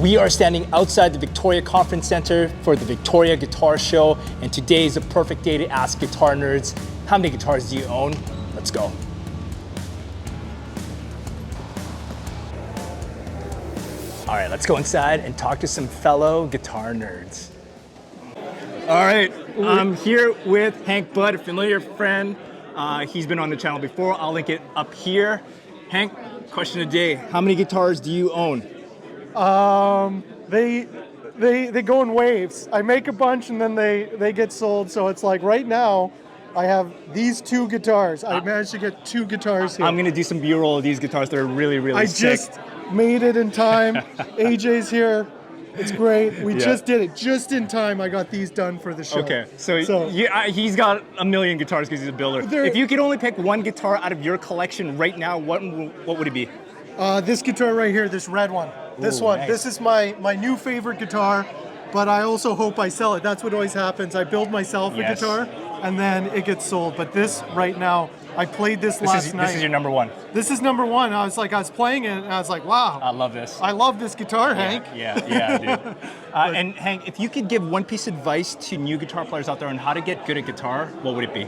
We are standing outside the Victoria Conference Center for the Victoria Guitar Show, and today is a perfect day to ask guitar nerds, how many guitars do you own? Let's go. All right, let's go inside and talk to some fellow guitar nerds. All right, I'm here with Hank Budd, a familiar friend. He's been on the channel before. I'll link it up here. Hank, question of the day, how many guitars do you own? They go in waves. I make a bunch and then they get sold. So it's like right now, I have these two guitars. I managed to get two guitars here. I'm gonna do some B-roll of these guitars. They're really, really sick. I just made it in time. AJ's here. It's great. We just did it just in time. I got these done for the show. Okay, so he's got a million guitars because he's a builder. If you could only pick one guitar out of your collection right now, what would it be? This guitar right here, this red one. This one. Nice. This is my new favorite guitar, but I also hope I sell it. That's what always happens. I build myself a guitar, and then it gets sold. But this right now, I played this last night. This is your number one. This is number one. I was playing it, and I was like, wow. I love this. I love this guitar, Hank. Yeah, dude. And Hank, if you could give one piece of advice to new guitar players out there on how to get good at guitar, what would it be?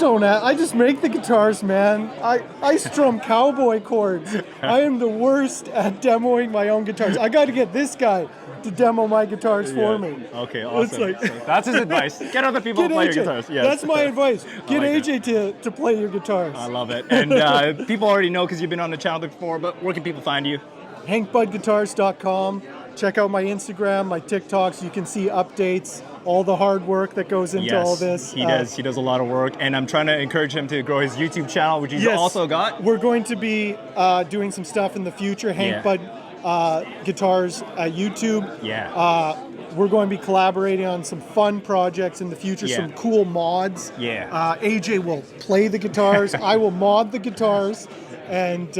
I just make the guitars, man. I strum cowboy chords. I am the worst at demoing my own guitars. I got to get this guy to demo my guitars for me. Okay, awesome. So that's his advice. Get other people to play your guitars. Yes. That's my advice. Get AJ to play your guitars. I love it. And people already know because you've been on the channel before, but where can people find you? HankBuddGuitars.com. Check out my Instagram, my TikToks. You can see updates, all the hard work that goes into all this. He does a lot of work, and I'm trying to encourage him to grow his YouTube channel, which he's also got. We're going to be doing some stuff in the future. Hank Budd Guitars YouTube. Yeah. We're going to be collaborating on some fun projects in the future, some cool mods. Yeah. AJ will play the guitars. I will mod the guitars. And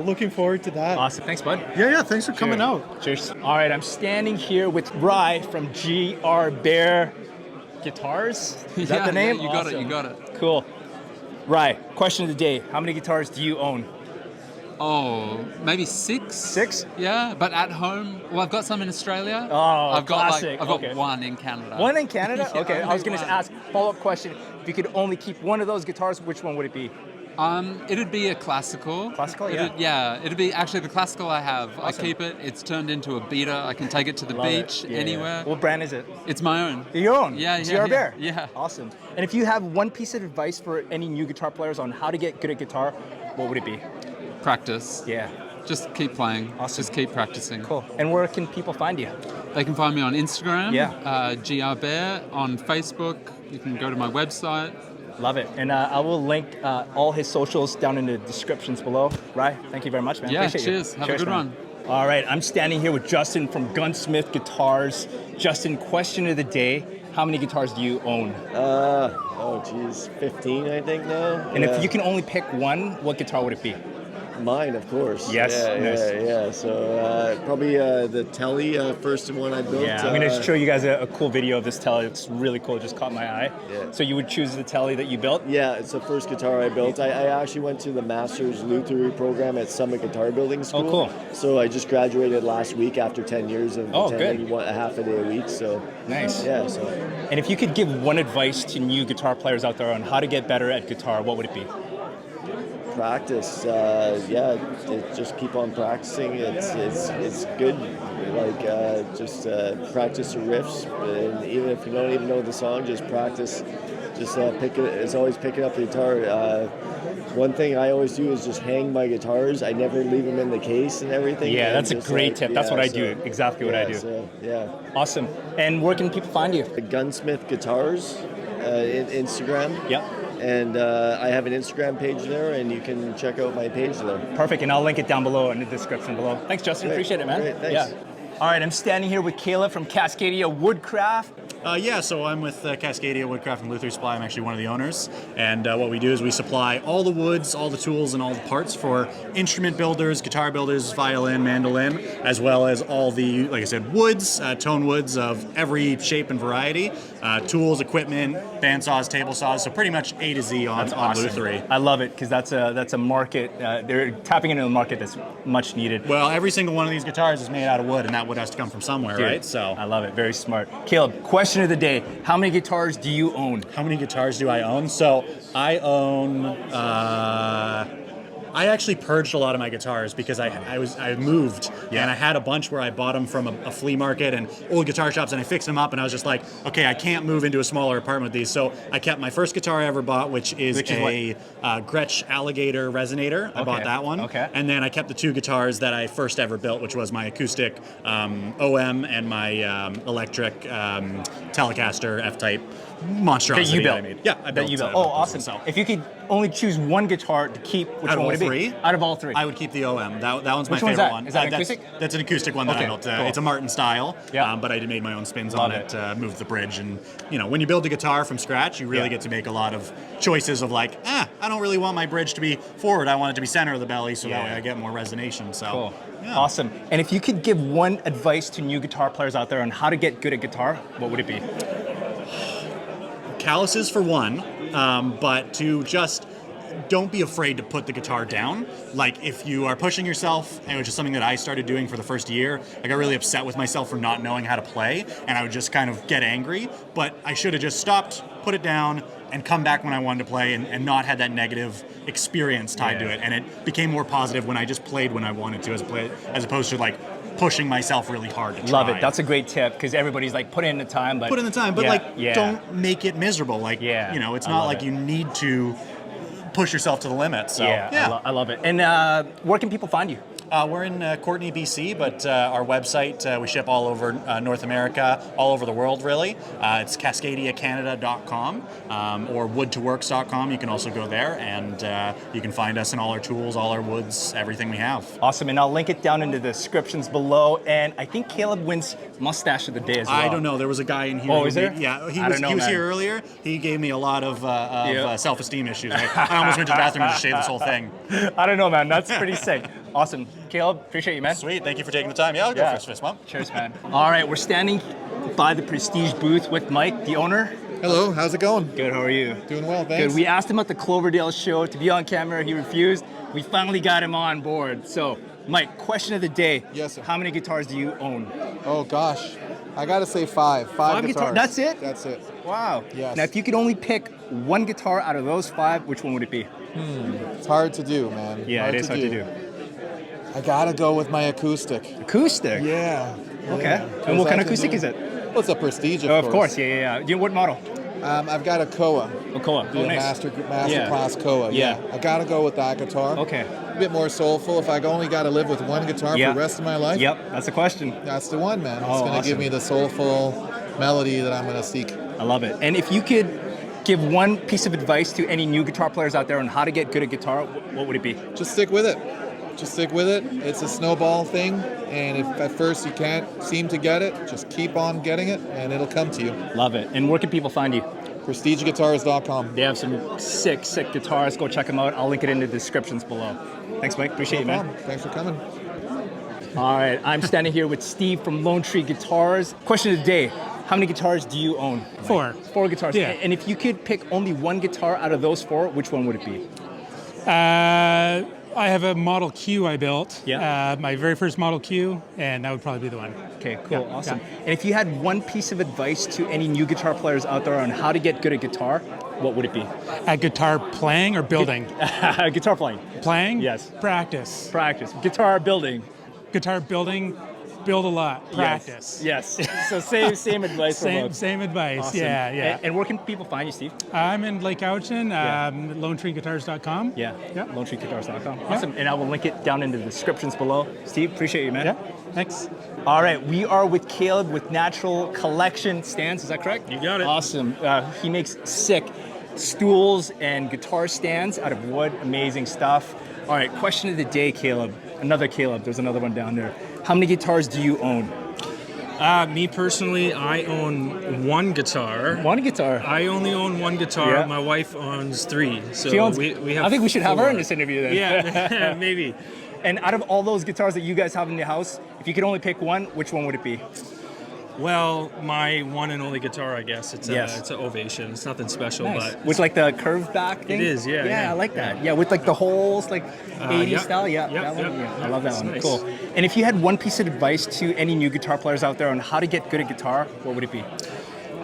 looking forward to that. Awesome. Thanks, bud. Yeah, thanks for coming out. Cheers. All right, I'm standing here with Rye from GR Bear Guitars. Is that the name? Yeah, you got it. Cool. Rye, question of the day. How many guitars do you own? Oh, maybe 6. 6? Yeah, but at home, well, I've got some in Australia. Oh, I've got classic. I've got one in Canada. One in Canada? Yeah, okay, I was going to ask follow-up question. If you could only keep one of those guitars, which one would it be? It'd be a classical. Classical, it'd be actually the classical I have. Awesome. I keep it. It's turned into a beater. I can take it to the beach, anywhere. What brand is it? It's my own. Your own? Yeah. GR Bear? Yeah. Awesome. And if you have one piece of advice for any new guitar players on how to get good at guitar, what would it be? Practice. Yeah. Just keep playing. Awesome. Just keep practicing. Cool. And where can people find you? They can find me on Instagram. Yeah. GR Bear. On Facebook. You can go to my website. Love it. And I will link all his socials down in the descriptions below. Rye, thank you very much, man. Yeah, Appreciate cheers. you. Have a good one. All right, I'm standing here with Justin from Gunsmith Guitars. Justin, question of the day. How many guitars do you own? 15, I think now. And if you can only pick one, what guitar would it be? Mine, of course. Yes. Yeah. So probably the Telly, first one I built. Yeah, I'm going to show you guys a cool video of this Telly. It's really cool. It just caught my eye. Yeah. So you would choose the Telly that you built? Yeah, it's the first guitar I built. I actually went to the Master's Lutherie program at Summit Guitar Building School. Oh, cool. So I just graduated last week after 10 years of attending a half a day a week. So nice. Yeah. And if you could give one advice to new guitar players out there on how to get better at guitar, what would it be? Practice, just keep on practicing. It's good. Just practice the riffs, and even if you don't even know the song, just practice. Just pick it. It's always picking up the guitar. One thing I always do is just hang my guitars. I never leave them in the case and everything. Yeah, that's a great tip. That's what I do. Exactly what I do. So, Awesome. And where can people find you? Gunsmith Guitars, Instagram. Yep. And I have an Instagram page there, and you can check out my page there. Perfect, and I'll link it down below in the description below. Thanks, Justin. Great. Appreciate it, man. Great, thanks. Yeah. All right, I'm standing here with Caleb from Cascadia Woodcraft. So I'm with Cascadia Woodcraft and Lutherie Supply. I'm actually one of the owners. And what we do is we supply all the woods, all the tools, and all the parts for instrument builders, guitar builders, violin, mandolin, as well as all the, like I said, woods, tone woods of every shape and variety, tools, equipment, bandsaws, table saws, so pretty much A to Z on Lutherie. I love it because that's a market. They're tapping into a market that's much needed. Well, every single one of these guitars is made out of wood, and that that wood has to come from somewhere, Dude, right? So I love it. Very smart. Caleb, question of the day. How many guitars do you own? how many guitars do I own? So I own. I actually purged a lot of my guitars because I moved and I had a bunch where I bought them from a flea market and old guitar shops, and I fixed them up, and I was just like, okay, I can't move into a smaller apartment with these. So I kept my first guitar I ever bought, which is a Gretsch Alligator Resonator. I bought that one. Okay. And then I kept the two guitars that I first ever built, which was my acoustic OM and my electric Telecaster F-Type monstrosity That you built. I made. Yeah, I built. That you built. Oh, awesome. So. If you could only choose one guitar to keep, which Out of one would all it be? three? Out of all three. I would keep the OM. That one's my Which one's favorite that? one. Is that an that's, acoustic? That's an acoustic one that Okay, I built. cool. It's a Martin style, Yeah. but I made my own spins Love on it, moved the bridge. And, when you build a guitar from scratch, you really get to make a lot of choices of like, I don't really want my bridge to be forward. I want it to be center of the belly so that way I get more resonation. So, Cool. yeah. Awesome. And if you could give one advice to new guitar players out there on how to get good at guitar, what would it be? Calluses for one, but to just don't be afraid to put the guitar down. Like if you are pushing yourself, and which is something that I started doing for the first year, I got really upset with myself for not knowing how to play, and I would just kind of get angry, but I should have just stopped, put it down, and come back when I wanted to play and not had that negative experience tied to it. And it became more positive when I just played when I wanted to as opposed to like pushing myself really hard to try. Love it. That's a great tip because everybody's like, put in the time, but don't make it miserable. Like, it's not like you need to push yourself to the limit. So, I love it. And where can people find you? We're in Courtenay, BC, but our website, we ship all over North America, all over the world, really. It's cascadiacanada.com or woodtoworks.com. You can also go there, and you can find us in all our tools, all our woods, everything we have. Awesome, and I'll link it down in the descriptions below. And I think Caleb wins Mustache of the Day as well. I don't know. There was a guy in here. Oh, is there? Yeah, he was here earlier. He gave me a lot of self-esteem issues. I almost went to the bathroom and just shaved this whole thing. I don't know, man. That's pretty sick. Awesome. Caleb, appreciate you, man. Sweet. Thank you for taking the time. Yeah, I'll go fist bump. Cheers, man. All right, we're standing by the Prestige booth with Mike, the owner. Hello, how's it going? Good, how are you? Doing well, thanks. Good. We asked him at the Cloverdale show to be on camera. He refused. We finally got him on board. So, Mike, question of the day. Yes, sir. How many guitars do you own? Oh, gosh. I gotta say five. Five guitars. That's it? That's it. Wow. Yes. Now, if you could only pick one guitar out of those five, which one would it be? It's hard to do, man. Yeah, hard it is hard to do. I gotta go with my acoustic. Acoustic? Yeah. Okay. Yeah. And what kind of acoustic is it? Well, it's a Prestige, Of course, yeah. Do you know what model? I've got a Koa. Oh, Koa. The Nice. master class Koa. Yeah. I gotta go with that guitar. Okay. A bit more soulful. If I only gotta live with one guitar for the rest of my life, Yep, that's the question. that's the one, man. It's Oh, gonna awesome. give me the soulful melody that I'm gonna seek. I love it. And if you could give one piece of advice to any new guitar players out there on how to get good at guitar, what would it be? Just stick with it. Just stick with it. It's a snowball thing, and if at first you can't seem to get it, just keep on getting it, and it'll come to you. Love it. And where can people find you? PrestigeGuitars.com. They have some sick guitars. Go check them out. I'll link it in the descriptions below. Thanks, Mike. Appreciate No you, man. problem. Thanks for coming. All right, I'm standing here with Steve from Lone Tree Guitars. Question of the day. How many guitars do you own? Four. 4 guitars. Yeah. And if you could pick only one guitar out of those 4, which one would it be? I have a Model Q I built. Yeah. My very first Model Q, and that would probably be the one. Okay, cool, Yeah, awesome. yeah. And if you had one piece of advice to any new guitar players out there on how to get good at guitar, what would it be? At guitar playing or building? Guitar playing. Playing? Yes. Practice. Practice. Guitar building. Guitar building, build a lot. Practice. Yes. So same advice. for both. Same advice. Awesome. Yeah. And where can people find you, Steve? I'm in Lake Cowichan, LoneTreeGuitars.com. Yeah. LoneTreeGuitars.com. Awesome. And I will link it down in the descriptions below. Steve, appreciate you, man. Yeah. Thanks. All right, we are with Caleb with Natural Collection Stands. Is that correct? You got it. Awesome. He makes sick stools and guitar stands out of wood. Amazing stuff. All right, question of the day, Caleb. Another Caleb. There's another one down there. How many guitars do you own? Me personally, I own one guitar. One guitar. I only own one guitar. Yeah. My wife owns 3. So She owns- we have I think we should have her 4. in this interview then. Yeah, maybe. And out of all those guitars that you guys have in the house, if you could only pick one, which one would it be? Well, my one and only guitar, I guess. It's Yes. it's an Ovation. It's nothing special, Nice. but With like the curved back thing? It is, yeah, Yeah, yeah. I like that. Yeah, with like the holes, like 80s yep, style. Yeah, yep, that one. yep, Yeah, I yep. love that It's one. nice. Cool. And if you had one piece of advice to any new guitar players out there on how to get good at guitar, what would it be?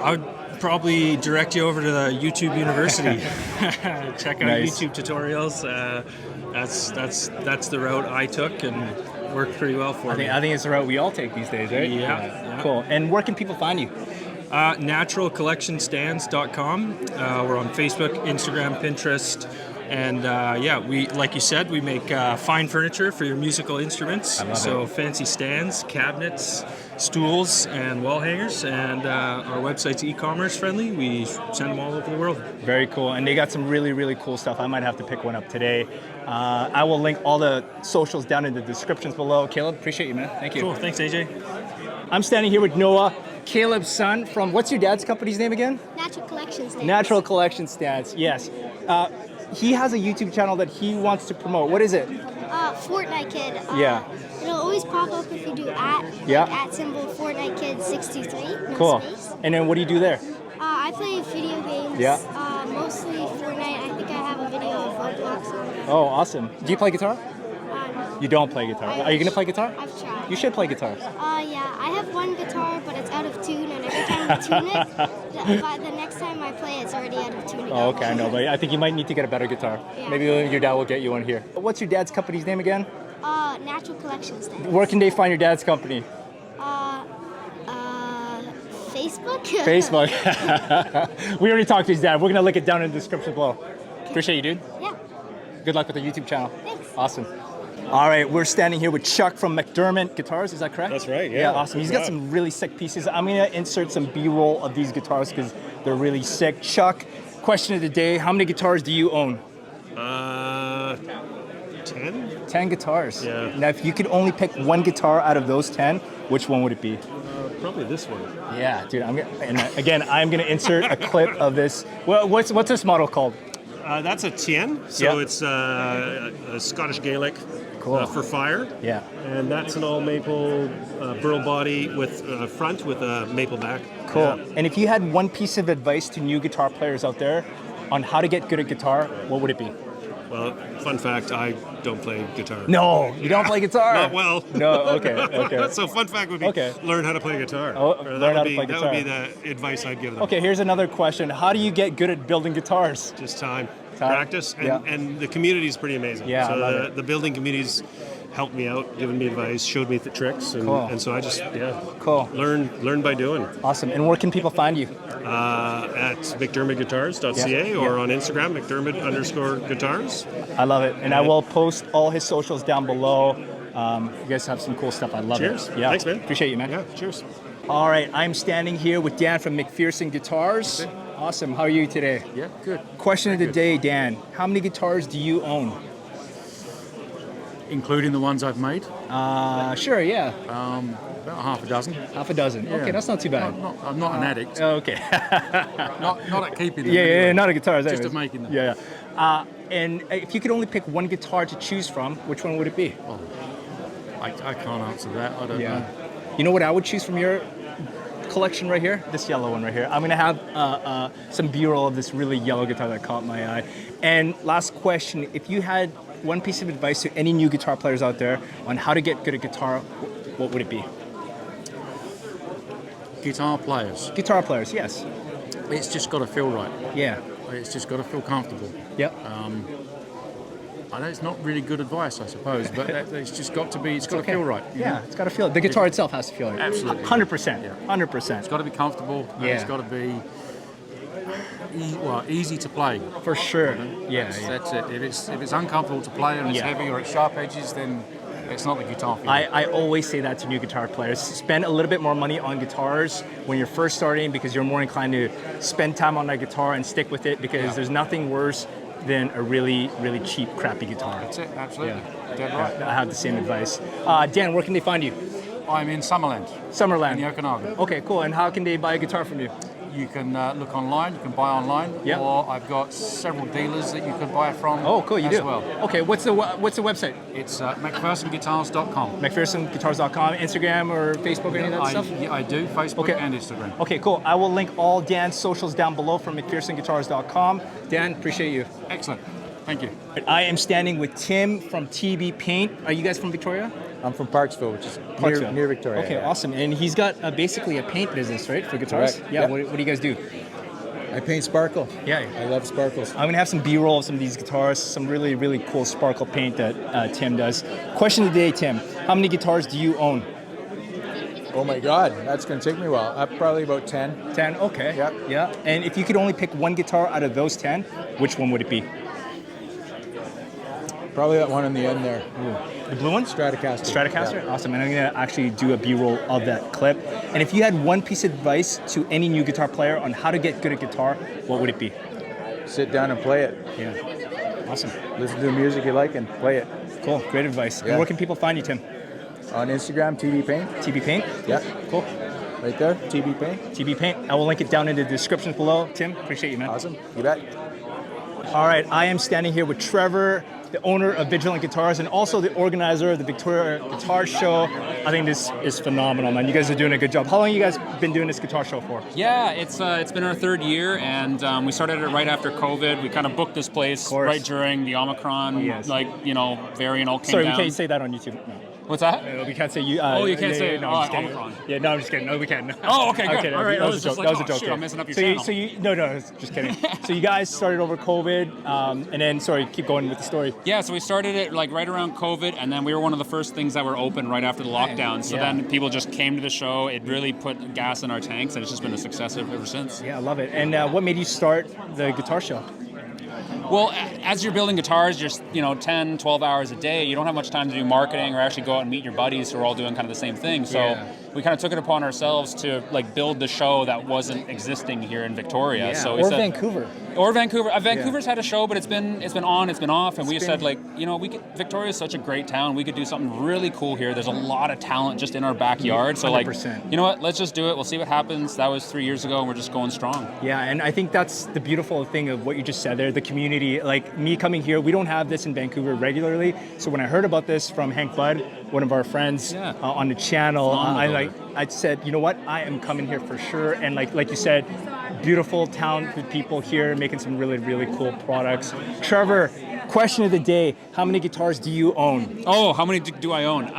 I would probably direct you over to the YouTube University. Check out Nice. YouTube tutorials. That's the route I took and worked pretty well for me. I think it's the route we all take these days, right? Yeah. Cool. And where can people find you? Naturalcollectionstands.com. We're on Facebook, Instagram, Pinterest, and we, like you said, we make fine furniture for your musical instruments. So fancy stands, cabinets, stools, and wall hangers. And our website's e-commerce friendly. We send them all over the world. Very cool. And they got some really, really cool stuff. I might have to pick one up today. I will link all the socials down in the descriptions below. Caleb, appreciate you, man. Thank you. Cool. Thanks, AJ. I'm standing here with Noah, Caleb's son from, what's your dad's company's name again? Natural Collection Stands. Natural Collection Stands, yes. He has a YouTube channel that he wants to promote. What is it? Fortnite Kid. Yeah. It'll always pop up if you do Yeah. @ Fortnite Kid 63. No Cool. space. And then what do you do there? I play video games. Yeah. Mostly Fortnite. I think I have a video of Roblox on it. Oh, awesome. Do you play guitar? No. You don't play guitar. Are you going to play guitar? I've tried. You should play guitar. Yeah. I have one guitar, but it's out of tune, and every time I tune it, the next time I play, it's already out of tune again. Oh, okay, I know, but I think you might need to get a better guitar. Yeah. Maybe your dad will get you one here. What's your dad's company's name again? Natural Collection Stands. Where can they find your dad's company? Facebook? Facebook. We already talked to his dad. We're going to link it down in the description below. Appreciate you, dude. Yeah. Good luck with the YouTube channel. Thanks. Awesome. All right, we're standing here with Chuck from McDiramid Guitars. Is that correct? That's right, yeah. Yeah, awesome. He's got some really sick pieces. I'm going to insert some B-roll of these guitars because they're really sick. Chuck, question of the day, how many guitars do you own? 10? 10 guitars. Yeah. Now, if you could only pick one guitar out of those 10, which one would it be? Probably this one. Yeah, dude. I'm gonna insert a clip of this. Well, what's this model called? That's a Tien, so Yeah. it's a Scottish Gaelic Cool. for fire. Yeah. And that's an all maple burl body with front with a maple back. Cool. Yeah. And if you had one piece of advice to new guitar players out there on how to get good at guitar, what would it be? Well, fun fact, I don't play guitar. No, you don't play guitar. Not well. No. Okay. Okay. So fun fact would be learn how to play guitar. Oh, Or learn how to play That guitar. would be the advice I'd give them. Okay. Here's another question. How do you get good at building guitars? Just time. Time? Practice, and, Yeah. and the community is pretty amazing. Yeah, I so love it. the building community's helped me out, given me advice, showed me the tricks, and, Cool. and so I just Cool. learn by doing. Awesome. And where can people find you? At McDiramidGuitars.ca or on Instagram McDiarmid_guitars. I love it. And I will post all his socials down below. You guys have some cool stuff. I love Cheers. it. Yeah. Thanks, man. Appreciate you, man. Yeah, cheers. All right, I'm standing here with Dan from McPherson Guitars. Awesome. How are you today? Yeah, good. Question of the day, Dan. How many guitars do you own? Including the ones I've made? Sure, yeah. About half a dozen. Half a dozen. Yeah. Okay, that's not too bad. I'm not an addict. Okay. Not at keeping them. Yeah, anyway. not a guitar. Just at making them. Yeah. And if you could only pick one guitar to choose from, which one would it be? I can't answer that. I don't know. You know what I would choose from your collection right here? This yellow one right here. I'm gonna have some B-roll of this really yellow guitar that caught my eye. And last question, if you had one piece of advice to any new guitar players out there on how to get good at guitar, what would it be? Guitar players. Guitar players, yes. It's just got to feel right. Yeah. It's just got to feel comfortable. Yep. I know it's not really good advice, I suppose, but it's just got to be. It's got to feel right. you Yeah, know? it's got to feel. The guitar itself has to feel it. Absolutely. 100%. Yeah. 100%. It's got to be comfortable. And Yeah. It's got to be easy to play. For sure. Yeah. That's it. If it's uncomfortable to play and it's Yeah. heavy or it's sharp edges, then it's not the guitar for you. I always say that to new guitar players. Spend a little bit more money on guitars when you're first starting because you're more inclined to spend time on that guitar and stick with it because there's nothing worse than a really, really cheap, crappy guitar. That's it, absolutely. Yeah. Dead right. I have the same advice. Dan, where can they find you? I'm in Summerland. Summerland. In the Okanagan. Okay, cool. And how can they buy a guitar from you? you can look online, you can buy online, Yep. or I've got several dealers that you can buy from. Oh, cool, you as do. well. Okay, what's the website? It's McPhersonGuitars.com. McPhersonGuitars.com, Instagram or Facebook, any of that stuff? I do, Facebook Okay. and Instagram. Okay, cool. I will link all Dan's socials down below from McPhersonGuitars.com. Dan, appreciate you. Excellent. Thank you. I am standing with Tim from TB Paint. Are you guys from Victoria? I'm from Parksville, which is Parksville. near Victoria. Okay, yeah. awesome. And he's got basically a paint business, right, for guitars? Correct. Yeah, Yep. what do you guys do? I paint sparkle. Yeah. I love sparkles. I'm gonna have some B-roll of some of these guitars, some really, really cool sparkle paint that Tim does. Question of the day, Tim. How many guitars do you own? Oh my God, that's going to take me a while. Probably about 10. 10, okay. Yep. Yeah. And if you could only pick one guitar out of those 10, which one would it be? Probably that one in the end there. Ooh. The blue one? Stratocaster. Stratocaster? Yeah. Awesome. And I'm going to actually do a B-roll of that clip. And if you had one piece of advice to any new guitar player on how to get good at guitar, what would it be? Sit down and play it. Yeah. Awesome. Listen to the music you like and play it. Cool. Great advice. Yeah. And where can people find you, Tim? On Instagram, TB Paint. TB Paint? Yeah. Cool. Right there, TB Paint. TB Paint. I will link it down in the description below. Tim, appreciate you, man. Awesome. You bet. All right, I am standing here with Trevor, the owner of Vigilant Guitars and also the organizer of the Victoria Guitar Show. I think this is phenomenal, man. You guys are doing a good job. How long have you guys been doing this guitar show for? Yeah, it's been our third year, and we started it right after COVID. We kind of booked this place right during the Omicron, variant all came Sorry, down. we can't say that on YouTube. No. What's that? We can't say you. You can't say no, I'm just kidding. Omicron. Yeah, no, I'm just kidding. No, we can't. Oh, okay, good. Okay, All right, that was a joke. like, That was a joke. shoot, I'm messing up your so channel. No, just kidding. So you guys started over COVID, and then keep going with the story. Yeah, so we started it like right around COVID, and then we were one of the first things that were open right after the lockdown. So then people just came to the show. It really put gas in our tanks, and it's just been a success ever since. Yeah, I love it. And what made you start the guitar show? Well, as you're building guitars, you're 10, 12 hours a day. You don't have much time to do marketing or actually go out and meet your buddies who are all doing kind of the same thing. So we kind of took it upon ourselves to build the show that wasn't existing here in Victoria. Yeah. So Vancouver. Or Vancouver. Vancouver's had a show, but it's been on, it's been off, and we said Victoria is such a great town. We could do something really cool here. There's a lot of talent just in our backyard. So 100%. you know what? Let's just do it. We'll see what happens. That was 3 years ago, and we're just going strong. Yeah, and I think that's the beautiful thing of what you just said there. The community, like me coming here, we don't have this in Vancouver regularly. So when I heard about this from Hank Budd, one of our friends on the channel, I said, you know what? I am coming here for sure. And like you said, beautiful, talented people here making some really, really cool products. Trevor, question of the day: how many guitars do you own? Oh, how many do I own?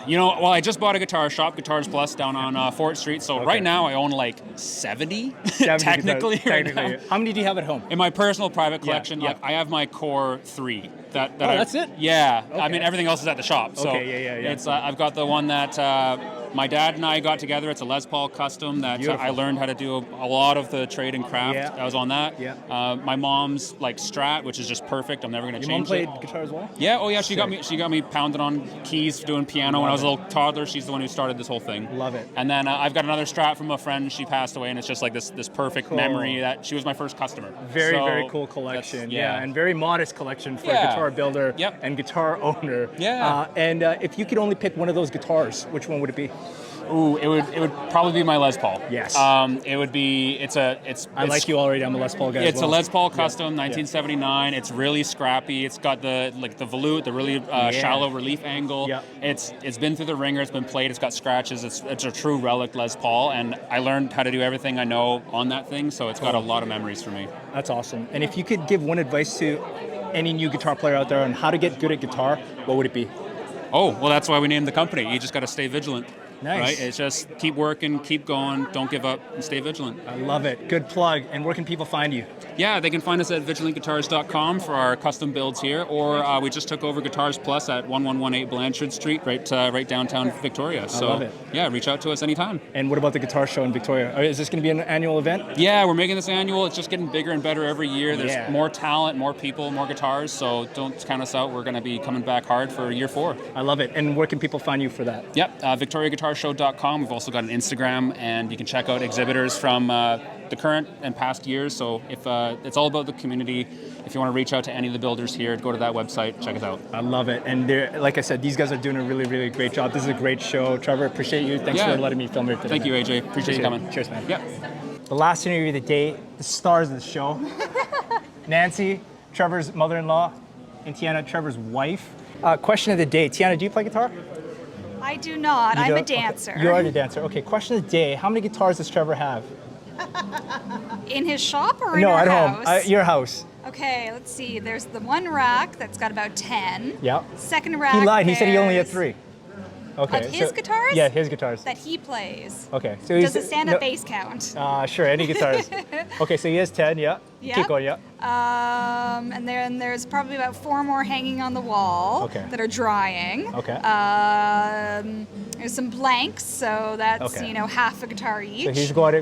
I just bought a guitar shop, Guitars Plus, down on Fort Street. So right now I own like 70 technically. Right now. How many do you have at home? In my personal private collection, I have my core 3. That's it? Yeah. Okay. I mean, everything else is at the shop. So it's I've got the one that my dad and I got together. It's a Les Paul custom that I learned how to do a lot of the trade and craft. Yeah. I was on that. Yeah. My mom's Strat, which is just perfect. I'm never going to Your mom change played it. guitar as well? Yeah. Oh yeah. She got me pounding on keys doing piano when I was a little toddler. She's the one who started this whole thing. Love it. And then I've got another Strat from a friend. She passed away, and it's just like this perfect memory that she was my first customer. Very cool collection. And very modest collection for a guitar builder and guitar owner. Yeah. And if you could only pick one of those guitars, which one would it be? Ooh, it would probably be my Les Paul. Yes. It would be. I like you already. I'm a Les Paul guy. It's a Les Paul custom, 1979. It's really scrappy. It's got the volute, the really shallow relief angle. Yeah. It's been through the ringer. It's been played. It's got scratches. It's a true relic Les Paul, and I learned how to do everything I know on that thing. So it's got a lot of memories for me. That's awesome. And if you could give one advice to any new guitar player out there on how to get good at guitar, what would it be? Oh, well, that's why we named the company. You just got to stay vigilant. Nice. Right? It's just keep working, keep going, don't give up, and stay vigilant. I love it. Good plug. And where can people find you? Yeah, they can find us at vigilantguitars.com for our custom builds here, or we just took over Guitars Plus at 1118 Blanchard Street, right downtown Victoria. So, love it. Yeah, reach out to us anytime. And what about the guitar show in Victoria? Is this going to be an annual event? Yeah, we're making this annual. It's just getting bigger and better every year. There's more talent, more people, more guitars, so don't count us out. We're going to be coming back hard for year 4. I love it. And where can people find you for that? Yep, VictoriaGuitarShow.com. We've also got an Instagram, and you can check out exhibitors from the current and past years. So if it's all about the community. If you want to reach out to any of the builders here, go to that website, check us out. I love it. And like I said, these guys are doing a really, really great job. This is a great show. Trevor, appreciate you. Thanks for letting me film here today. Thank you, AJ. Appreciate you coming. Cheers, man. Yeah. The last interview of the day, the stars of the show. Nancy, Trevor's mother-in-law, and Tiana, Trevor's wife. Question of the day. Tiana, do you play guitar? I do not. I'm a dancer. Okay. You are a dancer. Okay, question of the day. How many guitars does Trevor have? In his shop or in no, our at house? home. Your house. Okay, let's see. There's the one rack that's got about 10. Yeah. Second rack. He lied. He said he only had 3. Okay. Of his guitars? Yeah, his guitars. That he plays. Okay. So does it stand at bass count? Sure, any guitars. Okay, so he has 10, yeah. Yeah. Keep going, yeah. And then there's probably about 4 more hanging on the wall that are drying. Okay. There's some blanks, so that's half a guitar each. So he's got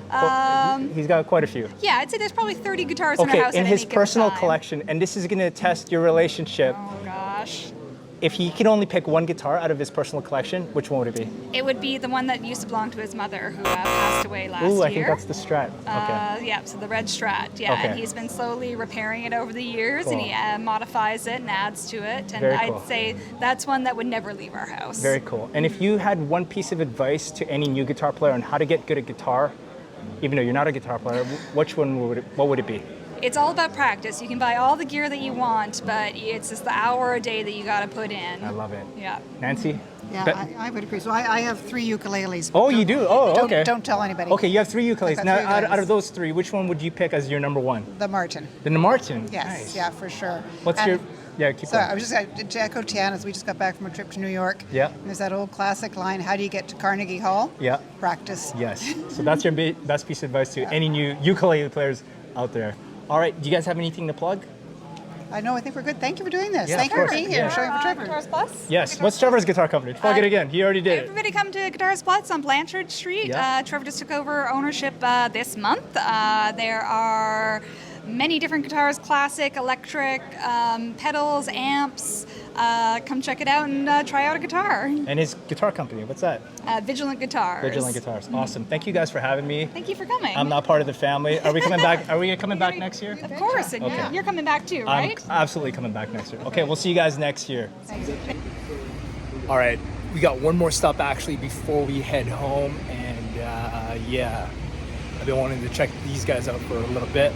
he's got quite a few. Yeah, I'd say there's probably 30 guitars in our house. In his personal time. collection, and this is going to test your relationship. Oh gosh. If he could only pick one guitar out of his personal collection, which one would it be? It would be the one that used to belong to his mother, who passed away last year. Ooh, I think that's the Strat. Yeah, so the red Strat. Yeah, and he's been slowly repairing it over the years, and he modifies it and adds to it. And I'd say that's one that would never leave our house. Very cool. And if you had one piece of advice to any new guitar player on how to get good at guitar, even though you're not a guitar player, what would it be? It's all about practice. You can buy all the gear that you want, but it's just the hour a day that you got to put in. I love it. Yeah. Nancy? Yeah, I would agree. So I have 3 ukuleles. Oh, you do? Oh, okay. Don't tell anybody. Okay, you have 3 ukuleles. Now, 3 ukuleles. out of those 3, which one would you pick as your number 1? The Martin. The Martin? Yes, nice. yeah, for sure. What's your... Yeah, keep going. I was just to echo Tiana's. We just got back from a trip to New York. Yeah. And there's that old classic line, how do you get to Carnegie Hall? Yeah. Practice. Yes. So that's your best piece of advice to any new ukulele players out there. All right, do you guys have anything to plug? I think we're good. Thank you for doing this. Yeah, Thank you for being here and showing for Trevor. Guitars Plus? Yes. What's Trevor's guitar company? Plug it again. He already did it. Everybody come to Guitars Plus on Blanchard Street. Yeah. Trevor just took over ownership this month. There are many different guitars, classic, electric, pedals, amps. Come check it out and try out a guitar. And his guitar company, what's that? Vigilant Guitars. Vigilant Guitars. Awesome. Thank you guys for having me. Thank you for coming. I'm not part of the family. Are we coming back? Are we coming back next year? Of course. And you're coming back too, right? I'm absolutely coming back next year. Okay, we'll see you guys next year. All right, we got one more stop actually before we head home, and yeah, I've been wanting to check these guys out for a little bit.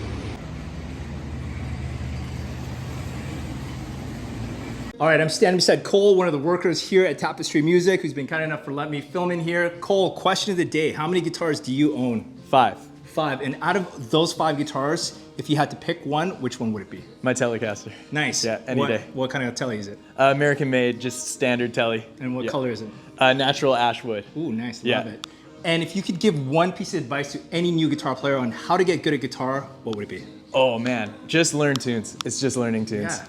All right, I'm standing beside Cole, one of the workers here at Tapestry Music, who's been kind enough for letting me film in here. Cole, question of the day, how many guitars do you own? 5. 5, and out of those 5 guitars, if you had to pick one, which one would it be? My Telecaster. Nice. Yeah, any day. What kind of Tele is it? American made, just standard Tele. And what color is it? Natural ashwood. Ooh, nice, love it. And if you could give one piece of advice to any new guitar player on how to get good at guitar, what would it be? Oh man, just learn tunes. It's just learning tunes.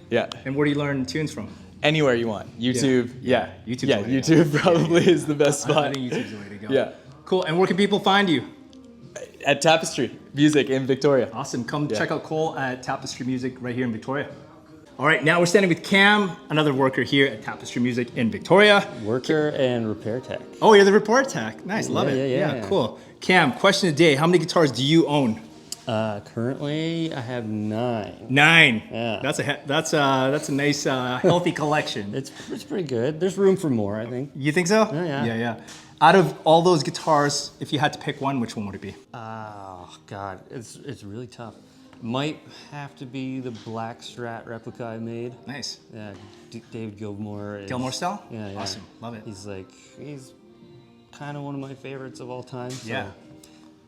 Yeah. And where do you learn tunes from? Anywhere you want. YouTube. Yeah. YouTube's yeah. YouTube probably is the best spot. I think YouTube's the way to go. Yeah. Cool. And where can people find you? At Tapestry Music in Victoria. Awesome. Come check out Cole at Tapestry Music right here in Victoria. All right, now we're standing with Cam, another worker here at Tapestry Music in Victoria. Worker and repair tech. Oh, you're the repair tech. Nice, love it. Yeah, Cool. Cam, question of the day: how many guitars do you own? Currently, I have 9. 9. Yeah. That's a nice healthy collection. It's pretty good. There's room for more, I think. You think so? Yeah. Out of all those guitars, if you had to pick one, which one would it be? Oh God, it's really tough. Might have to be the black Strat replica I made. Nice. Yeah, David Gilmour. Gilmour style? Yeah. Awesome, love it. He's kind of one of my favorites of all time. So yeah.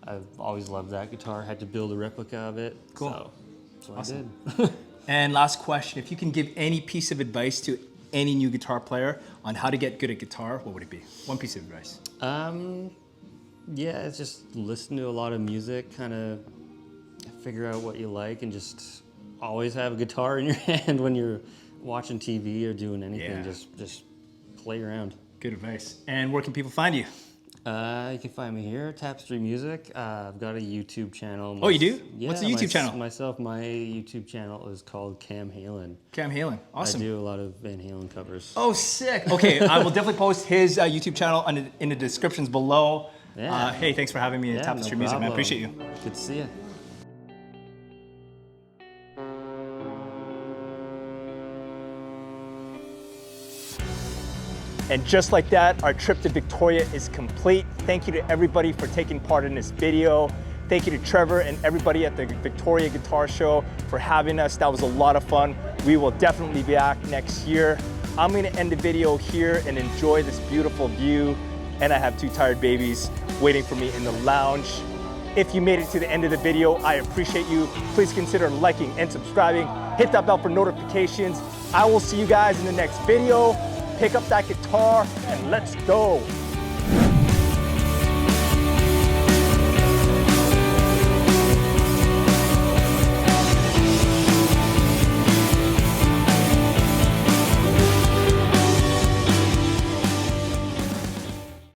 I've always loved that guitar. Had to build a replica of it. Cool. So that's what awesome. I did. And last question, if you can give any piece of advice to any new guitar player on how to get good at guitar, what would it be? One piece of advice. Yeah, it's just listen to a lot of music, kind of figure out what you like, and just always have a guitar in your hand when you're watching TV or doing anything. Yeah. Just play around. Good advice. And where can people find you? You can find me here, Tapestry Music. I've got a YouTube channel. Oh, you do? Yeah, what's the YouTube channel? My YouTube channel is called Cam Halen. Cam Halen, awesome. I do a lot of Van Halen covers. Oh, sick. Okay, I will definitely post his YouTube channel in the descriptions below. Yeah. Hey, thanks for having me at Yeah, Tapestry no Music, man. problem. Appreciate you. Good to see you. And just like that, our trip to Victoria is complete. Thank you to everybody for taking part in this video. Thank you to Trevor and everybody at the Victoria Guitar Show for having us. That was a lot of fun. We will definitely be back next year. I'm gonna end the video here and enjoy this beautiful view. And I have 2 tired babies waiting for me in the lounge. If you made it to the end of the video, I appreciate you. Please consider liking and subscribing. Hit that bell for notifications. I will see you guys in the next video. Pick up that guitar and let's go.